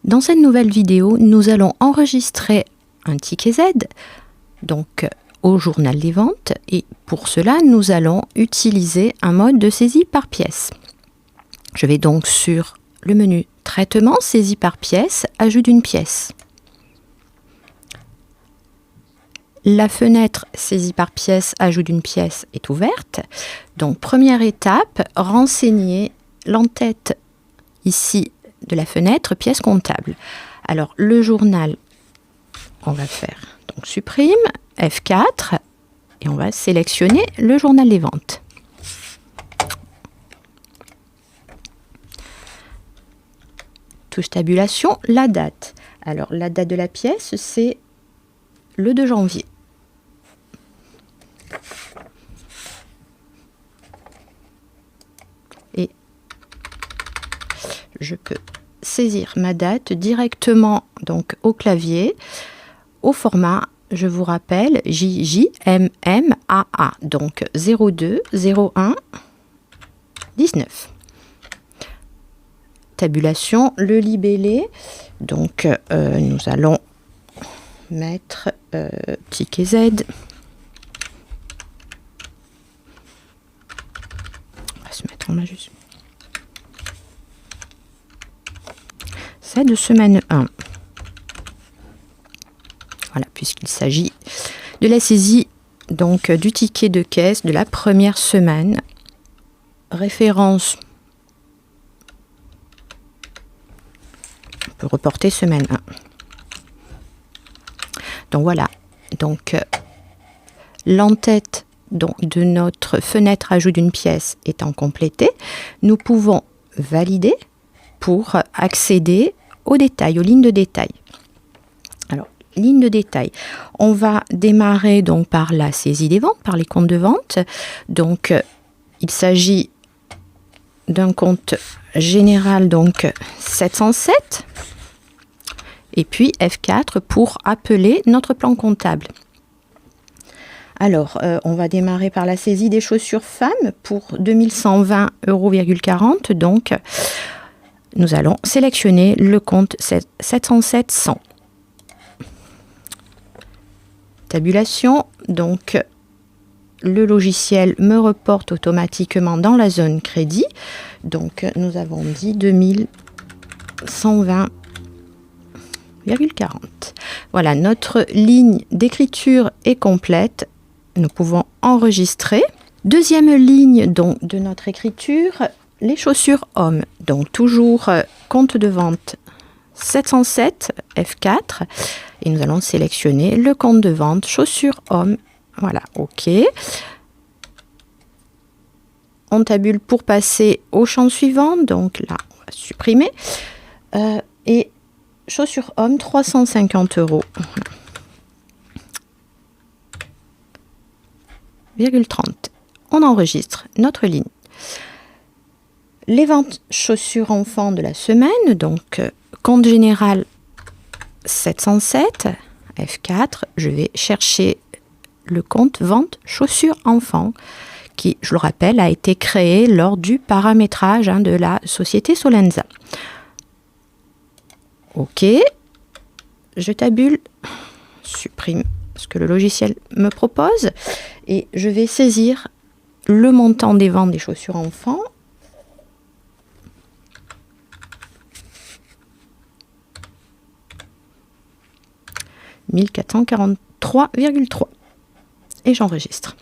Dans cette nouvelle vidéo, nous allons enregistrer un ticket Z, donc au journal des ventes, et pour cela, nous allons utiliser un mode de saisie par pièce. Je vais donc sur le menu Traitement, saisie par pièce, ajout d'une pièce. La fenêtre saisie par pièce, ajout d'une pièce est ouverte. Donc première étape, renseigner l'entête ici de la fenêtre pièce comptable. Alors le journal, on va faire donc supprime, F4 et on va sélectionner le journal des ventes. Touche tabulation, la date. Alors la date de la pièce, c'est le 2 janvier. Et je peux saisir ma date directement donc au clavier, au format, je vous rappelle, JJMMAA, donc 02 01 19. Tabulation, le libellé, donc nous allons mettre ticket Z. On va se mettre en majuscule. C'est de semaine 1. Voilà, puisqu'il s'agit de la saisie donc du ticket de caisse de la première semaine. Référence. On peut reporter semaine 1. Donc voilà, donc l'entête de notre fenêtre ajout d'une pièce étant complétée, nous pouvons valider pour accéder aux détails, aux lignes de détail. Alors, ligne de détail, on va démarrer donc par la saisie des ventes, par les comptes de vente. Donc, il s'agit d'un compte général, donc 707. Et puis F4 pour appeler notre plan comptable. Alors, on va démarrer par la saisie des chaussures femmes pour 2120,40 €. Donc, nous allons sélectionner le compte 707 100. Tabulation, donc le logiciel me reporte automatiquement dans la zone crédit. Donc, nous avons dit 2120,40 €. Voilà, notre ligne d'écriture est complète. Nous pouvons enregistrer. Deuxième ligne donc, de notre écriture, les chaussures hommes. Donc toujours compte de vente 707 F4 et nous allons sélectionner le compte de vente chaussures hommes. Voilà, OK. On tabule pour passer au champ suivant. Donc là, on va supprimer. Et chaussures hommes, 350 €. 30. On enregistre notre ligne. Les ventes chaussures enfants de la semaine, donc compte général 707, F4, je vais chercher le compte vente chaussures enfants qui, je le rappelle, a été créé lors du paramétrage de la société Solenza. OK, je tabule, supprime ce que le logiciel me propose et je vais saisir le montant des ventes des chaussures enfants. « 1443,3 » et j'enregistre.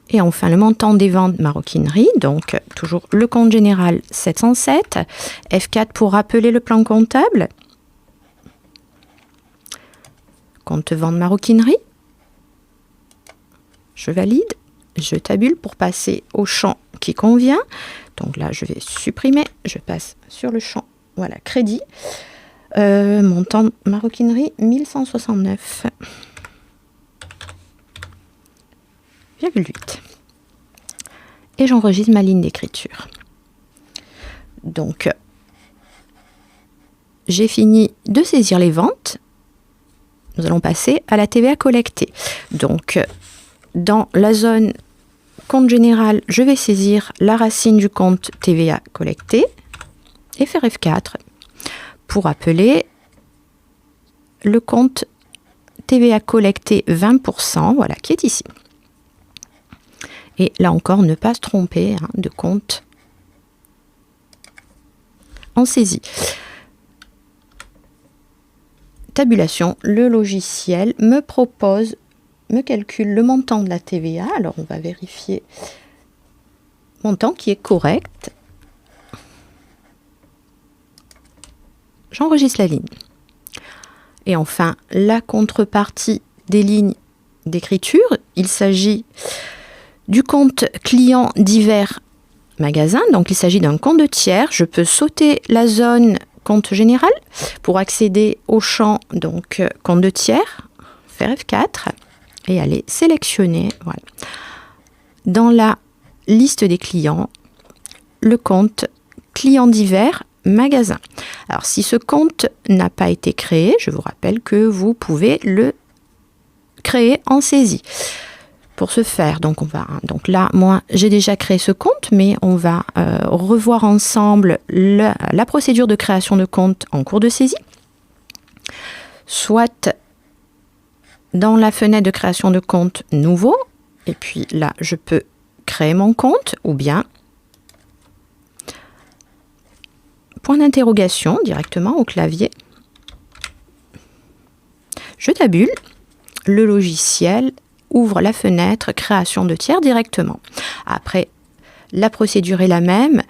Et enfin, le montant des ventes maroquinerie, donc toujours le compte général 707, F4 pour rappeler le plan comptable, compte vente maroquinerie, je valide, je tabule pour passer au champ qui convient, donc là je vais supprimer, je passe sur le champ, voilà, crédit, montant maroquinerie 1169,8 et j'enregistre ma ligne d'écriture. Donc, j'ai fini de saisir les ventes. Nous allons passer à la TVA collectée. Donc, dans la zone compte général, je vais saisir la racine du compte TVA collecté. et faire F4 pour appeler le compte TVA collecté 20%, voilà, qui est ici. Et là encore, ne pas se tromper de compte en saisie. Tabulation, le logiciel me calcule le montant de la TVA. Alors, on va vérifier le montant qui est correct. J'enregistre la ligne. Et enfin, la contrepartie des lignes d'écriture, il s'agit du compte client divers magasin. Donc, il s'agit d'un compte de tiers. Je peux sauter la zone compte général pour accéder au champ donc compte de tiers, faire F4 et aller sélectionner. Voilà. Dans la liste des clients, le compte client divers magasin. Alors, si ce compte n'a pas été créé, je vous rappelle que vous pouvez le créer en saisie. Pour ce faire, donc là, moi, j'ai déjà créé ce compte, mais on va revoir ensemble la procédure de création de compte en cours de saisie. Soit dans la fenêtre de création de compte nouveau, et puis là, je peux créer mon compte, ou bien point d'interrogation directement au clavier. Je tabule, le logiciel ouvre la fenêtre création de tiers directement. Après, la procédure est la même.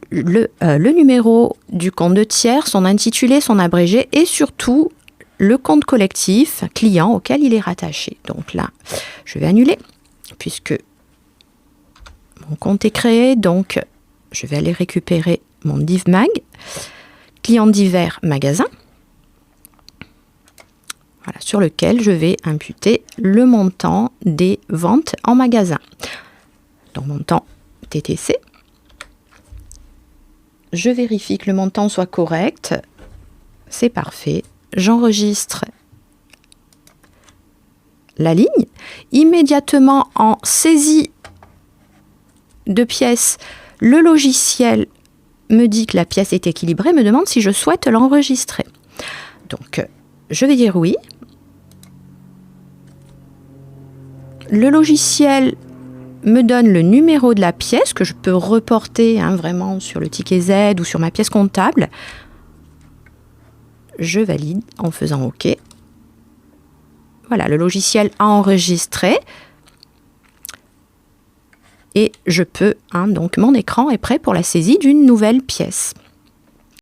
Le numéro du compte de tiers, son intitulé, son abrégé et surtout le compte collectif client auquel il est rattaché. Donc là, je vais annuler puisque mon compte est créé. Donc, je vais aller récupérer mon DivMag, client divers magasin. Voilà, sur lequel je vais imputer le montant des ventes en magasin. Donc, montant TTC. Je vérifie que le montant soit correct. C'est parfait. J'enregistre la ligne. Immédiatement en saisie de pièces, le logiciel me dit que la pièce est équilibrée, me demande si je souhaite l'enregistrer. Donc, je vais dire oui. Le logiciel me donne le numéro de la pièce que je peux reporter vraiment sur le ticket Z ou sur ma pièce comptable. Je valide en faisant OK. Voilà, le logiciel a enregistré. Et je peux, donc mon écran est prêt pour la saisie d'une nouvelle pièce.